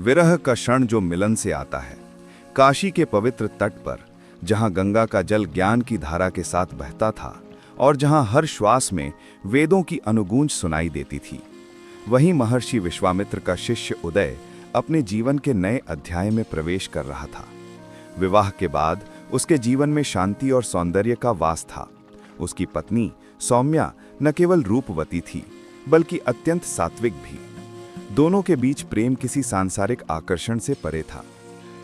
विरह का क्षण जो मिलन से आता है। काशी के पवित्र तट पर, जहां गंगा का जल ज्ञान की धारा के साथ बहता था और जहां हर श्वास में वेदों की अनुगूंज सुनाई देती थी, वहीं महर्षि विश्वामित्र का शिष्य उदय अपने जीवन के नए अध्याय में प्रवेश कर रहा था। विवाह के बाद उसके जीवन में शांति और सौंदर्य का वास था। उसकी पत्नी सौम्या न केवल रूपवती थी, बल्कि अत्यंत सात्विक भी। दोनों के बीच प्रेम किसी सांसारिक आकर्षण से परे था।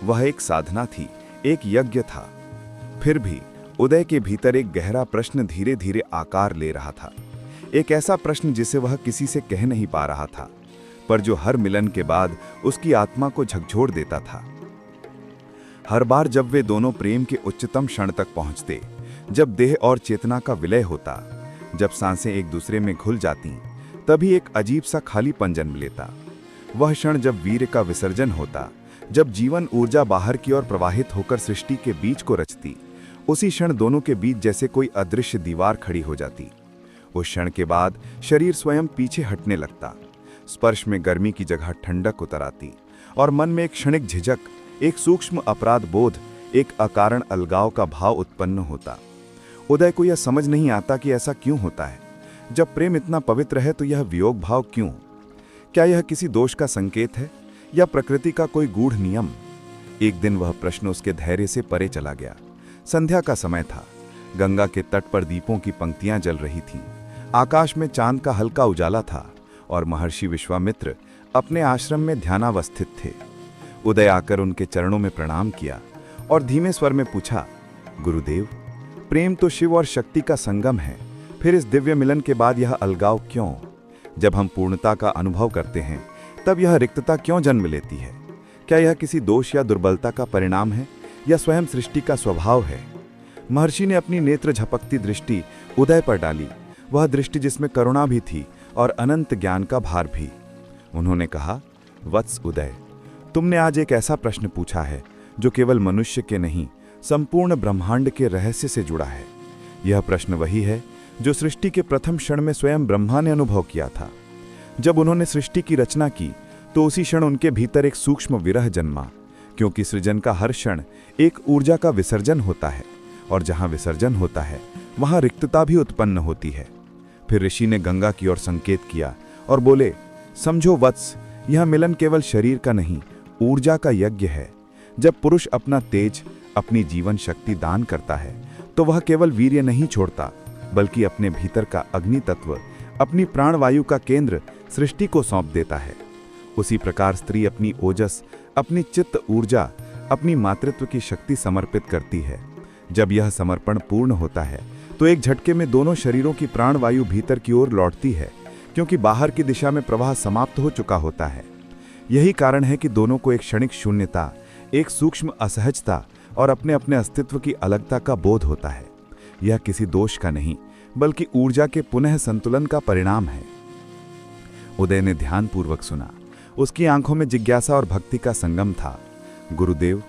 वह एक साधना थी, एक यज्ञ था। फिर भी उदय के भीतर एक गहरा प्रश्न धीरे धीरे आकार ले रहा था। एक ऐसा प्रश्न जिसे वह किसी से कह नहीं पा रहा था, पर जो हर मिलन के बाद उसकी आत्मा को झकझोर देता था। हर बार जब वे दोनों प्रेम के उच्चतम क्षण तक पहुंचते, जब देह और चेतना का विलय होता, जब सांसें एक दूसरे में घुल जाती, तभी एक अजीब सा खालीपन जन्म लेता। वह क्षण जब वीर्य का विसर्जन होता, जब जीवन ऊर्जा बाहर की ओर प्रवाहित होकर सृष्टि के बीच को रचती, उसी क्षण दोनों के बीच जैसे कोई अदृश्य दीवार खड़ी हो जाती। उस क्षण के बाद शरीर स्वयं पीछे हटने लगता, स्पर्श में गर्मी की जगह ठंडक उतर आती और मन में एक क्षणिक झिझक, एक सूक्ष्म अपराध बोध, एक अकारण अलगाव का भाव उत्पन्न होता। उदय को यह समझ नहीं आता कि ऐसा क्यों होता है। जब प्रेम इतना पवित्र है तो यह वियोग भाव क्यों? क्या यह किसी दोष का संकेत है या प्रकृति का कोई गूढ़ नियम? एक दिन वह प्रश्न उसके धैर्य से परे चला गया। संध्या का समय था। गंगा के तट पर दीपों की पंक्तियां जल रही थीं। आकाश में चांद का हल्का उजाला था और महर्षि विश्वामित्र अपने आश्रम में ध्यानावस्थित थे। उदय आकर उनके चरणों में प्रणाम किया और धीमे स्वर में पूछा, गुरुदेव, प्रेम तो शिव और शक्ति का संगम है, फिर इस दिव्य मिलन के बाद यह अलगाव क्यों? जब हम पूर्णता का अनुभव करते हैं, तब यह रिक्तता क्यों जन्म लेती है? क्या यह किसी दोष या दुर्बलता का परिणाम है या स्वयं सृष्टि का स्वभाव है? महर्षि ने अपनी नेत्र झपकती दृष्टि उदय पर डाली, वह दृष्टि जिसमें करुणा भी थी और अनंत ज्ञान का भार भी। उन्होंने कहा, वत्स उदय, तुमने आज एक ऐसा प्रश्न पूछा है जो केवल मनुष्य के नहीं, संपूर्ण ब्रह्मांड के रहस्य से जुड़ा है। यह प्रश्न वही है जो सृष्टि के प्रथम क्षण में स्वयं ब्रह्मा ने अनुभव किया था। जब उन्होंने सृष्टि की रचना की तो उसी क्षण उनके भीतर एक सूक्ष्म विरह जन्मा, क्योंकि सृजन का हर क्षण एक ऊर्जा का विसर्जन होता है और जहां विसर्जन होता है वहां रिक्तता भी उत्पन्न होती है। फिर ऋषि ने गंगा की ओर संकेत किया और बोले, समझो वत्स, यह मिलन केवल शरीर का नहीं, ऊर्जा का यज्ञ है। जब पुरुष अपना तेज, अपनी जीवन शक्ति दान करता है तो वह केवल वीर्य नहीं छोड़ता, बल्कि अपने भीतर का अग्नि तत्व, अपनी प्राणवायु का केंद्र सृष्टि को सौंप देता है। उसी प्रकार स्त्री अपनी ओजस, अपनी चित्त ऊर्जा, अपनी मातृत्व की शक्ति समर्पित करती है। जब यह समर्पण पूर्ण होता है तो एक झटके में दोनों शरीरों की प्राणवायु भीतर की ओर लौटती है, क्योंकि बाहर की दिशा में प्रवाह समाप्त हो चुका होता है। यही कारण है कि दोनों को एक क्षणिक शून्यता, एक सूक्ष्म असहजता और अपने अपने अस्तित्व की अलगता का बोध होता है। यह किसी दोष का नहीं, बल्कि ऊर्जा के पुनः संतुलन का परिणाम है। उदय ने ध्यानपूर्वक सुना। उसकी आंखों में जिज्ञासा और भक्ति का संगम था। गुरुदेव,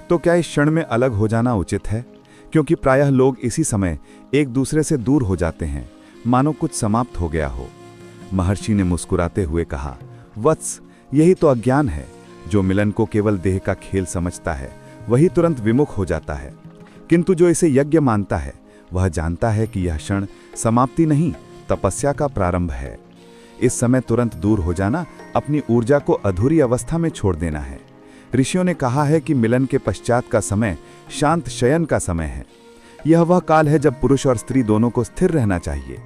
तो क्या इस क्षण में अलग हो जाना उचित है? क्योंकि प्रायः लोग इसी समय एक दूसरे से दूर हो जाते हैं, मानो कुछ समाप्त हो गया हो। महर्षि ने मुस्कुराते हुए कहा, वत्स, यही तो अज्ञान है। जो मिलन को केवल देह का खेल समझता है वही तुरंत विमुख हो जाता है, किंतु जो इसे यज्ञ मानता है वह जानता है कि यह क्षण समाप्ति नहीं, तपस्या का प्रारंभ है। इस समय तुरंत दूर हो जाना अपनी ऊर्जा को अधूरी अवस्था में छोड़ देना है। ऋषियों ने कहा है कि मिलन के पश्चात का समय शांत शयन का समय है। यह वह काल है जब पुरुष और स्त्री दोनों को स्थिर रहना चाहिए।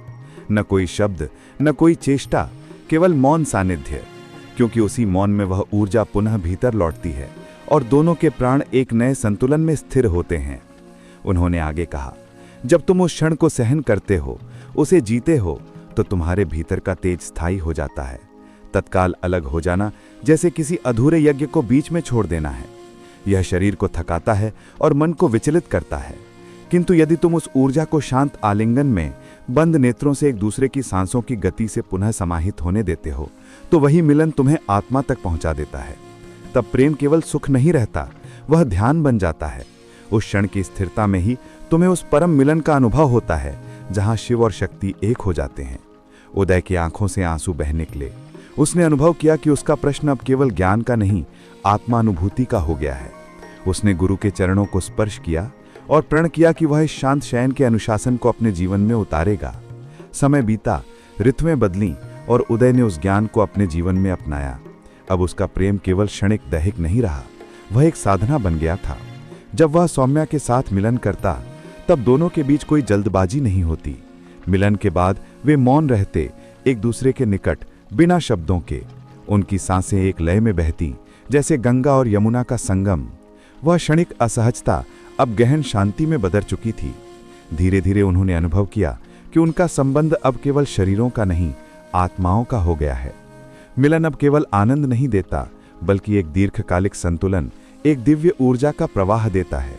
न कोई शब्द, न कोई चेष्टा, केवल मौन सानिध्य, क्योंकि उसी मौन में वह ऊर्जा पुनः भीतर लौटती है और दोनों के प्राण एक नए संतुलन में स्थिर होते हैं। उन्होंने आगे कहा, जब तुम उस क्षण को सहन करते हो, उसे जीते हो, तो तुम्हारे भीतर का तेज स्थायी हो जाता है। तत्काल अलग हो जाना जैसे किसी अधूरे यज्ञ को बीच में छोड़ देना है। यह शरीर को थकाता है और मन को विचलित करता है, किंतु यदि तुम उस ऊर्जा को शांत आलिंगन में बंद नेत्रों से एक दूसरे की सांसों की गति से पुनः समाहित होने देते हो, तो वही मिलन तुम्हें आत्मा तक पहुंचा देता है। तब प्रेम केवल सुख नहीं रहता, वह ध्यान बन जाता है। उस क्षण की स्थिरता में ही तुम्हें उस परम मिलन का अनुभव होता है जहां शिव और शक्ति एक हो जाते हैं। उदय की आंखों से आंसू बह निकले। उसने अनुभव किया कि उसका प्रश्न अब केवल ज्ञान का नहीं, आत्मानुभूति का हो गया है। उसने गुरु के चरणों को स्पर्श किया और प्रण किया कि वह इस शांत शयन के अनुशासन को अपने जीवन में उतारेगा। समय बीता, ऋतुएं बदलीं और उदय ने उस ज्ञान को अपने जीवन में अपनाया। अब उसका प्रेम केवल क्षणिक दैहिक नहीं रहा, वह एक साधना बन गया था। जब वह सौम्या के साथ मिलन करता तब दोनों के बीच कोई जल्दबाजी नहीं होती। मिलन के बाद वे मौन रहते, एक दूसरे के निकट, बिना शब्दों के। उनकी सांसें एक लय में बहती, जैसे गंगा और यमुना का संगम। वह क्षणिक असहजता अब गहन शांति में बदल चुकी थी। धीरे धीरे उन्होंने अनुभव किया कि उनका संबंध अब केवल शरीरों का नहीं, आत्माओं का हो गया है। मिलन अब केवल आनंद नहीं देता, बल्कि एक दीर्घकालिक संतुलन, एक दिव्य ऊर्जा का प्रवाह देता है।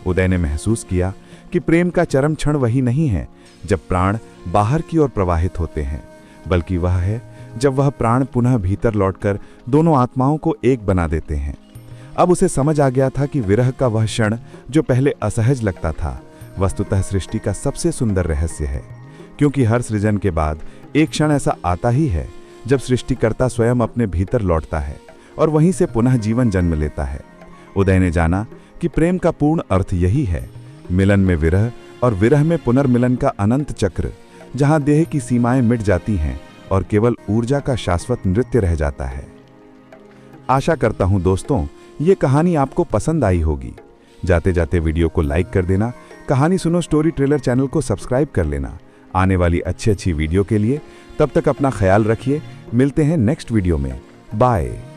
उदय ने महसूस किया कि प्रेम का चरम क्षण वही नहीं है जब प्राण बाहर की ओर प्रवाहित होते हैं, बल्कि वह है जब वह प्राण पुनः भीतर लौटकर दोनों आत्माओं को एक बना देते हैं। अब उसे समझ आ गया था कि विरह का वह क्षण जो पहले असहज लगता था, वस्तुतः सृष्टि का सबसे सुंदर रहस्य है। क्योंकि हर सृजन के बाद एक क्षण ऐसा आता ही है जब सृष्टिकर्ता स्वयं अपने भीतर लौटता है और वहीं से पुनः जीवन जन्म लेता है। उदय ने जाना कि प्रेम का पूर्ण अर्थ यही है, मिलन में विरह और विरह में पुनर्मिलन का अनंत चक्र, जहां देह की सीमाएं मिट जाती हैं और केवल ऊर्जा का शाश्वत नृत्य रह जाता है। आशा करता हूं दोस्तों, ये कहानी आपको पसंद आई होगी। जाते जाते वीडियो को लाइक कर देना, कहानी सुनो स्टोरी ट्रेलर चैनल को सब्सक्राइब कर लेना आने वाली अच्छी वीडियो के लिए। तब तक अपना ख्याल रखिए, मिलते हैं नेक्स्ट वीडियो में। बाय।